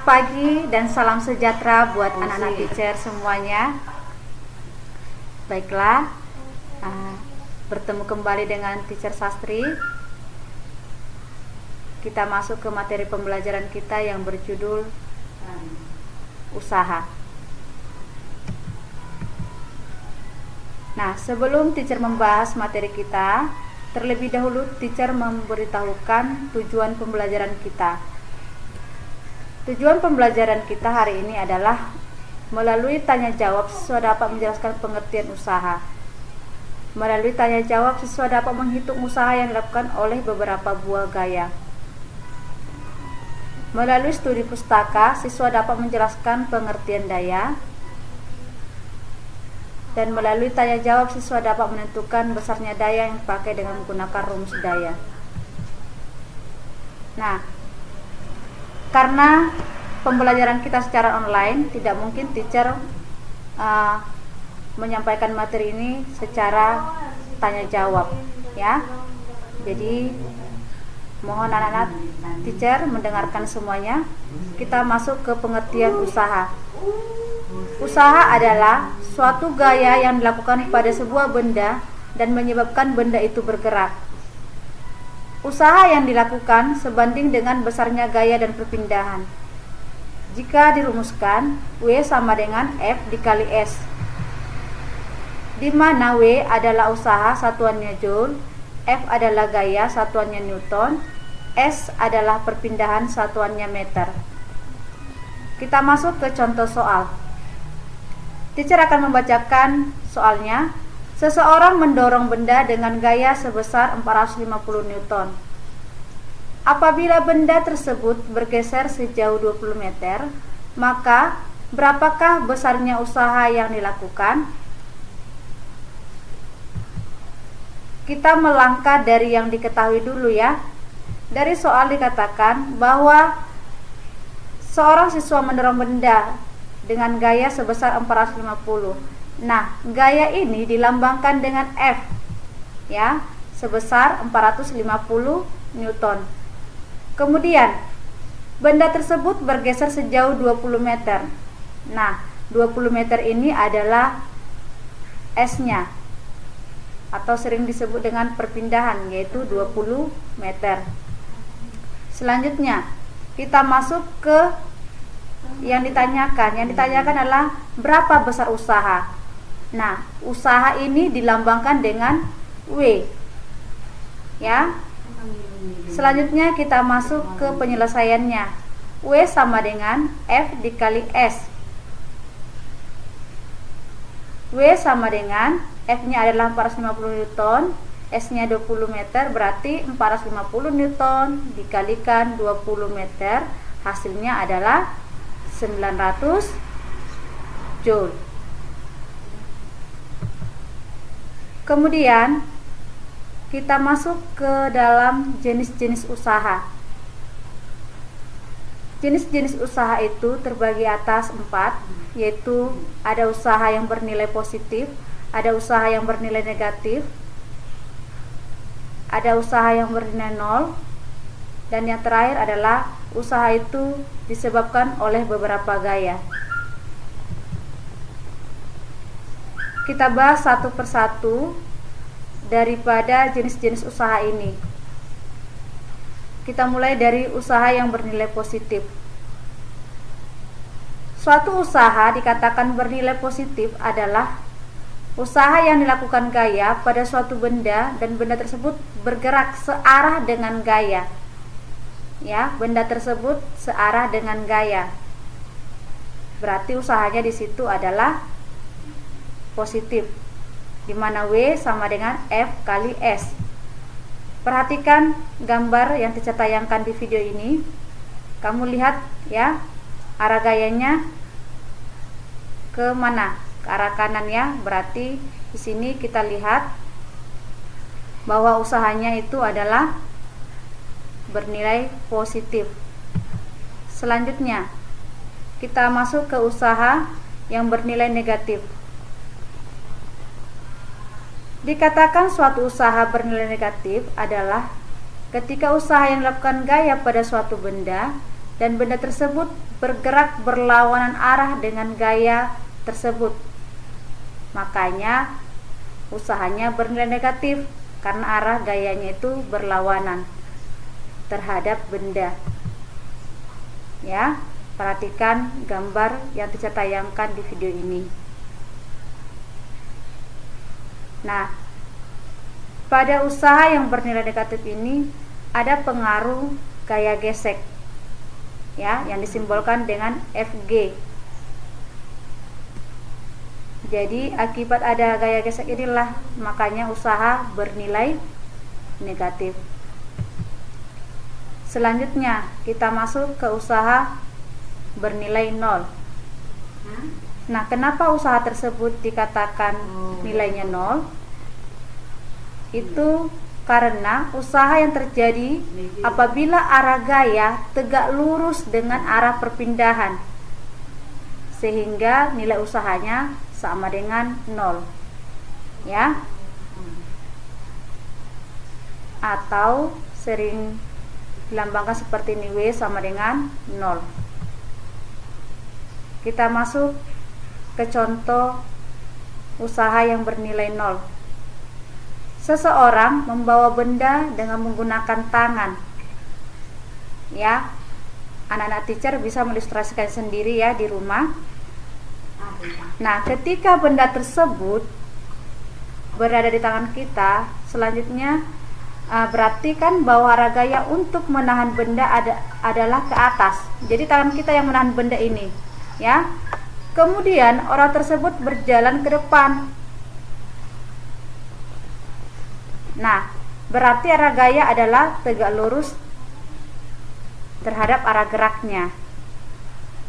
Selamat pagi dan salam sejahtera buat anak-anak teacher semuanya. Baiklah, bertemu kembali dengan teacher Sastri. Kita masuk ke materi pembelajaran kita yang berjudul usaha. Nah, sebelum teacher membahas materi kita, terlebih dahulu teacher memberitahukan tujuan pembelajaran kita. Tujuan pembelajaran kita hari ini adalah melalui tanya jawab siswa dapat menjelaskan pengertian usaha. Melalui tanya jawab siswa dapat menghitung usaha yang dilakukan oleh beberapa buah gaya. Melalui studi pustaka, siswa dapat menjelaskan pengertian daya. Dan melalui tanya jawab siswa dapat menentukan besarnya daya yang dipakai dengan menggunakan rumus daya. Nah, karena pembelajaran kita secara online, tidak mungkin teacher menyampaikan materi ini secara tanya jawab, ya. Jadi mohon anak-anak teacher mendengarkan semuanya. Kita masuk ke pengertian usaha. Usaha adalah suatu gaya yang dilakukan pada sebuah benda dan menyebabkan benda itu bergerak. Usaha yang dilakukan sebanding dengan besarnya gaya dan perpindahan. Jika dirumuskan, W sama dengan F dikali S, di mana W adalah usaha satuannya Joule, F adalah gaya satuannya Newton, S adalah perpindahan satuannya meter. Kita masuk ke contoh soal. Teacher akan membacakan soalnya. Seseorang mendorong benda dengan gaya sebesar 450 Newton. Apabila benda tersebut bergeser sejauh 20 meter, maka berapakah besarnya usaha yang dilakukan? Kita melangkah dari yang diketahui dulu, ya. Dari soal dikatakan bahwa seorang siswa mendorong benda dengan gaya sebesar 450. Nah, gaya ini dilambangkan dengan F, ya, sebesar 450 Newton. Kemudian, benda tersebut bergeser sejauh 20 meter. Nah, 20 meter ini adalah S-nya, atau sering disebut dengan perpindahan, yaitu 20 meter. Selanjutnya, kita masuk ke yang ditanyakan. Yang ditanyakan adalah berapa besar usaha. Nah, usaha ini dilambangkan dengan W, ya. Selanjutnya kita masuk ke penyelesaiannya. W sama dengan F dikali S. W sama dengan F-nya adalah 450 Newton, S-nya 20 meter, berarti 450 Newton dikalikan 20 meter, hasilnya adalah 900 Joule. Kemudian kita masuk ke dalam jenis-jenis usaha. Jenis-jenis usaha itu terbagi atas 4, yaitu ada usaha yang bernilai positif, ada usaha yang bernilai negatif, ada usaha yang bernilai 0, dan yang terakhir adalah usaha itu disebabkan oleh beberapa gaya. Kita bahas satu persatu daripada jenis-jenis usaha ini. Kita mulai dari usaha yang bernilai positif. Suatu usaha dikatakan bernilai positif adalah usaha yang dilakukan gaya pada suatu benda dan benda tersebut bergerak searah dengan gaya. Ya, benda tersebut searah dengan gaya. Berarti usahanya di situ adalah positif, di mana W sama dengan F kali S. Perhatikan gambar yang teacher tayangkan di video ini. Kamu lihat, ya, arah gayanya ke mana? Ke arah kanan, ya. Berarti di sini kita lihat bahwa usahanya itu adalah bernilai positif. Selanjutnya, kita masuk ke usaha yang bernilai negatif. Dikatakan suatu usaha bernilai negatif adalah ketika usaha yang dilakukan gaya pada suatu benda dan benda tersebut bergerak berlawanan arah dengan gaya tersebut. Makanya usahanya bernilai negatif karena arah gayanya itu berlawanan terhadap benda. Ya, perhatikan gambar yang teacher tayangkan di video ini. Nah, pada usaha yang bernilai negatif ini ada pengaruh gaya gesek, ya, yang disimbolkan dengan Fg. Jadi akibat ada gaya gesek inilah makanya usaha bernilai negatif. Selanjutnya kita masuk ke usaha bernilai 0. Nah, kenapa usaha tersebut dikatakan nilainya 0? Itu karena usaha yang terjadi apabila arah gaya tegak lurus dengan arah perpindahan, sehingga nilai usahanya sama dengan 0, ya, atau sering dilambangkan seperti ini, W sama dengan 0. Kita masuk ke contoh usaha yang bernilai 0. Seseorang membawa benda dengan menggunakan tangan, ya, anak-anak teacher bisa mengilustrasikan sendiri ya di rumah. Nah, ketika benda tersebut berada di tangan kita, selanjutnya berarti kan bahwa arah gaya untuk menahan benda adalah ke atas. Jadi tangan kita yang menahan benda ini, ya. Kemudian orang tersebut berjalan ke depan. Nah, berarti arah gaya adalah tegak lurus terhadap arah geraknya,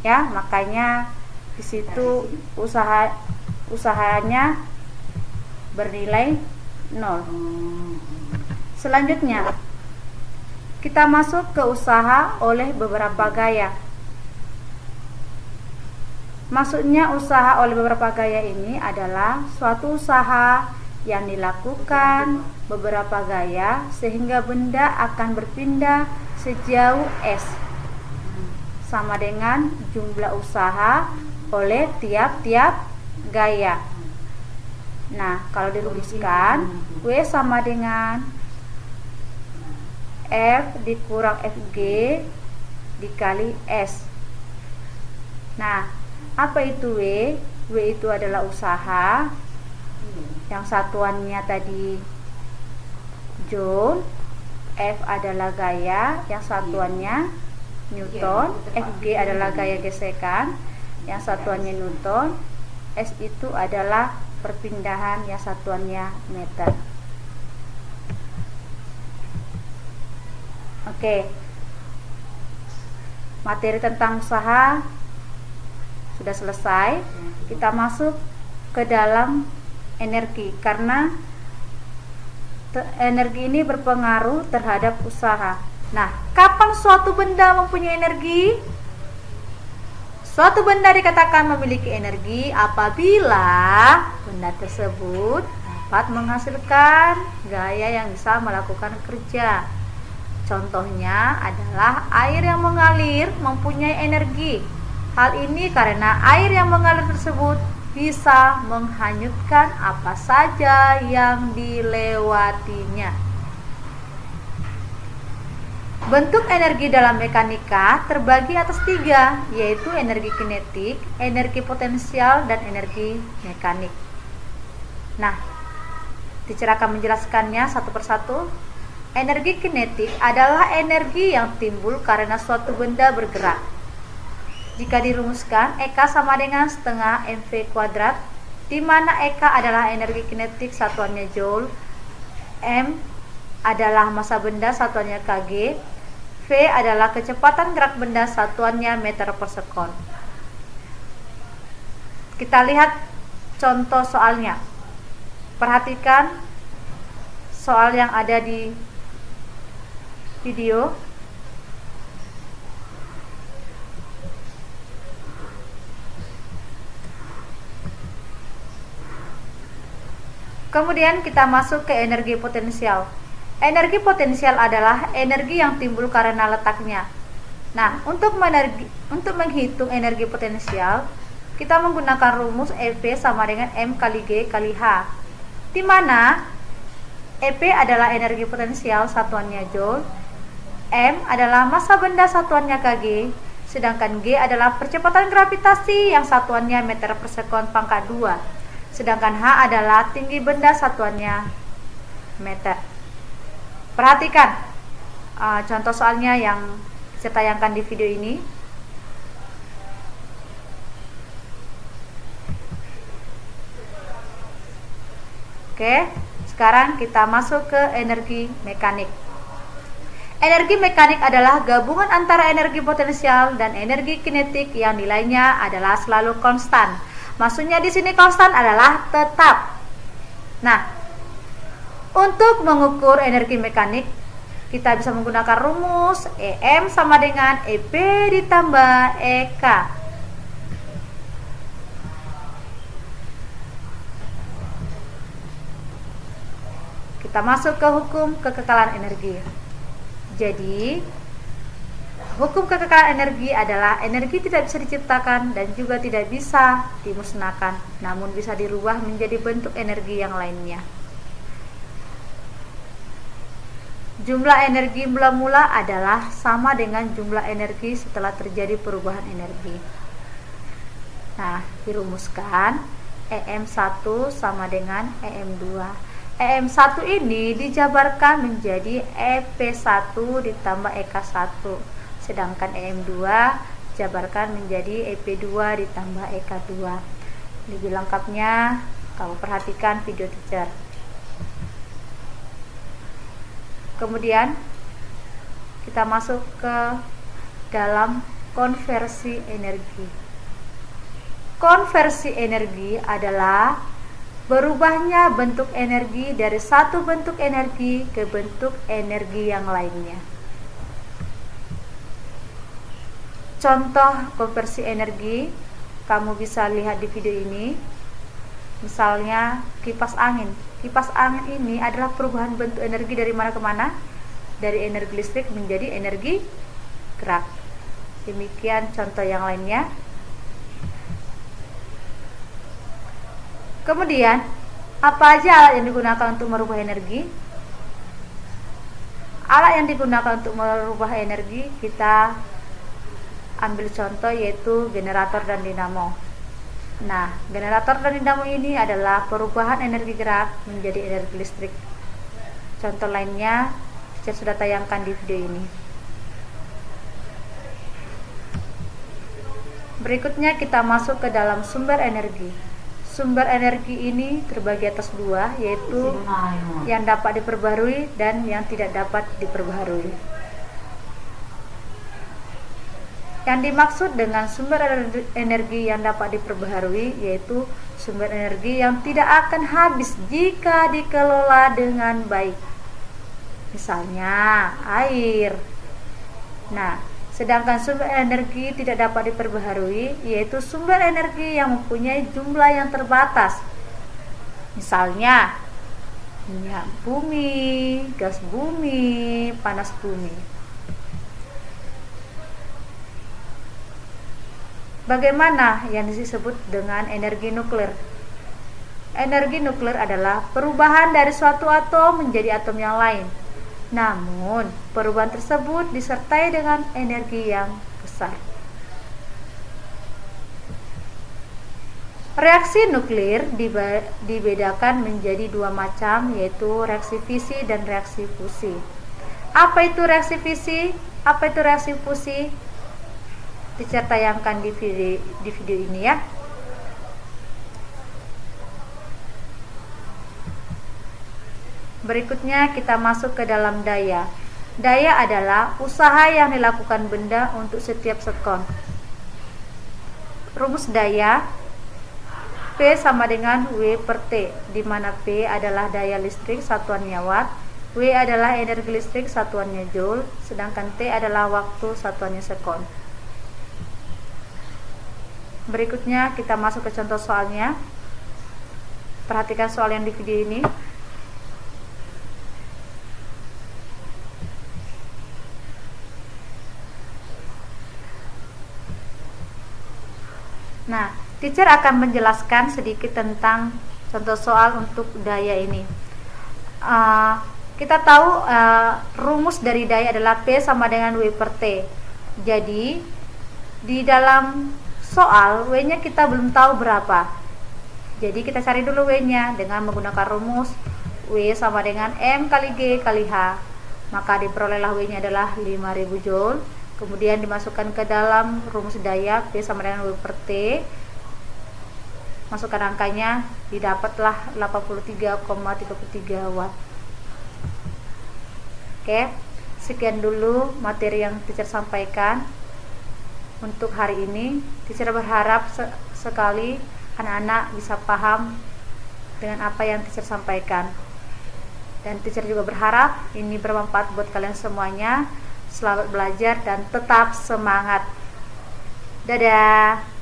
ya. Makanya di situ usahanya bernilai 0. Selanjutnya kita masuk ke usaha oleh beberapa gaya. Maksudnya usaha oleh beberapa gaya ini adalah suatu usaha yang dilakukan beberapa gaya sehingga benda akan berpindah sejauh S, sama dengan jumlah usaha oleh tiap-tiap gaya. Nah, kalau dirumuskan, W sama dengan F dikurang Fg dikali S. Nah, apa itu W? W itu adalah usaha yang satuannya tadi Joule, F adalah gaya yang satuannya Newton, Fg adalah gaya gesekan yang satuannya Newton, S itu adalah perpindahan yang satuannya meter. Oke, materi tentang usaha sudah selesai. Kita masuk ke dalam energi, karena energi ini berpengaruh terhadap usaha. Nah, kapan suatu benda mempunyai energi? Suatu benda dikatakan memiliki energi apabila benda tersebut dapat menghasilkan gaya yang bisa melakukan kerja. Contohnya adalah air yang mengalir mempunyai energi. Hal ini karena air yang mengalir tersebut bisa menghanyutkan apa saja yang dilewatinya. Bentuk energi dalam mekanika terbagi atas 3, yaitu energi kinetik, energi potensial, dan energi mekanik. Nah, teacher akan menjelaskannya satu persatu. Energi kinetik adalah energi yang timbul karena suatu benda bergerak. Jika dirumuskan, EK sama dengan setengah mv kuadrat, di mana EK adalah energi kinetik satuannya Joule, M adalah massa benda satuannya kg, V adalah kecepatan gerak benda satuannya meter per sekon. Kita lihat contoh soalnya. Perhatikan soal yang ada di video. Kemudian kita masuk ke energi potensial. Energi potensial adalah energi yang timbul karena letaknya. Nah, untuk menghitung energi potensial, kita menggunakan rumus EP sama dengan M kali G kali H, di mana EP adalah energi potensial satuannya Joule, M adalah massa benda satuannya kg, sedangkan G adalah percepatan gravitasi yang satuannya meter per sekon pangkat 2, sedangkan H adalah tinggi benda satuannya meter. Perhatikan contoh soalnya yang saya tayangkan di video ini. Oke, sekarang kita masuk ke energi mekanik. Energi mekanik adalah gabungan antara energi potensial dan energi kinetik yang nilainya adalah selalu konstan. Maksudnya di sini konstan adalah tetap. Nah, untuk mengukur energi mekanik, kita bisa menggunakan rumus EM sama dengan EP ditambah EK. Kita masuk ke hukum kekekalan energi. Jadi, hukum kekekalan energi adalah energi tidak bisa diciptakan dan juga tidak bisa dimusnahkan, namun bisa dirubah menjadi bentuk energi yang lainnya. Jumlah energi mula-mula adalah sama dengan jumlah energi setelah terjadi perubahan energi. Nah, dirumuskan EM1 sama dengan EM2. EM1 ini dijabarkan menjadi EP1 ditambah EK1, sedangkan EM2 dijabarkan menjadi EP2 ditambah EK2. Lebih lengkapnya kamu perhatikan video teacher. Kemudian kita masuk ke dalam konversi energi. Konversi energi adalah berubahnya bentuk energi dari satu bentuk energi ke bentuk energi yang lainnya. Contoh konversi energi kamu bisa lihat di video ini. Misalnya kipas angin. Kipas angin ini adalah perubahan bentuk energi dari mana ke mana? Dari energi listrik menjadi energi gerak. Demikian contoh yang lainnya. Kemudian, apa aja alat yang digunakan untuk merubah energi? Alat yang digunakan untuk merubah energi, kita ambil contoh yaitu generator dan dinamo. Nah, generator dan dinamo ini adalah perubahan energi gerak menjadi energi listrik. Contoh lainnya saya sudah tayangkan di video ini. Berikutnya kita masuk ke dalam sumber energi. Sumber energi ini terbagi atas dua, yaitu yang dapat diperbarui dan yang tidak dapat diperbarui. Yang dimaksud dengan sumber energi yang dapat diperbaharui yaitu sumber energi yang tidak akan habis jika dikelola dengan baik. Misalnya air. Nah, sedangkan sumber energi tidak dapat diperbaharui yaitu sumber energi yang mempunyai jumlah yang terbatas. Misalnya minyak bumi, gas bumi, panas bumi. Bagaimana yang disebut dengan energi nuklir? Energi nuklir adalah perubahan dari suatu atom menjadi atom yang lain. Namun, perubahan tersebut disertai dengan energi yang besar. Reaksi nuklir dibedakan menjadi dua macam, yaitu reaksi fisi dan reaksi fusi. Apa itu reaksi fisi? Apa itu reaksi fusi? Teacher tayangkan di video ini ya. Berikutnya kita masuk ke dalam daya. Daya adalah usaha yang dilakukan benda untuk setiap sekon. Rumus daya P sama dengan W per T, di mana P adalah daya listrik satuannya watt, W adalah energi listrik satuannya joule, sedangkan T adalah waktu satuannya sekon. Berikutnya kita masuk ke contoh soalnya. Perhatikan soal yang di video ini. Nah, teacher akan menjelaskan sedikit tentang contoh soal untuk daya ini. Kita tahu rumus dari daya adalah P sama dengan W per T. Jadi di dalam soal W-nya kita belum tahu berapa. Jadi kita cari dulu W-nya dengan menggunakan rumus W sama dengan M kali G kali H. Maka diperolehlah W-nya adalah 5000 Joule. Kemudian dimasukkan ke dalam rumus daya P sama dengan W per T. Masukkan angkanya, didapatlah 83,33 watt. Oke, sekian dulu materi yang teacher sampaikan untuk hari ini. Teacher berharap sekali anak-anak bisa paham dengan apa yang teacher sampaikan. Dan teacher juga berharap ini bermanfaat buat kalian semuanya. Selamat belajar dan tetap semangat. Dadah.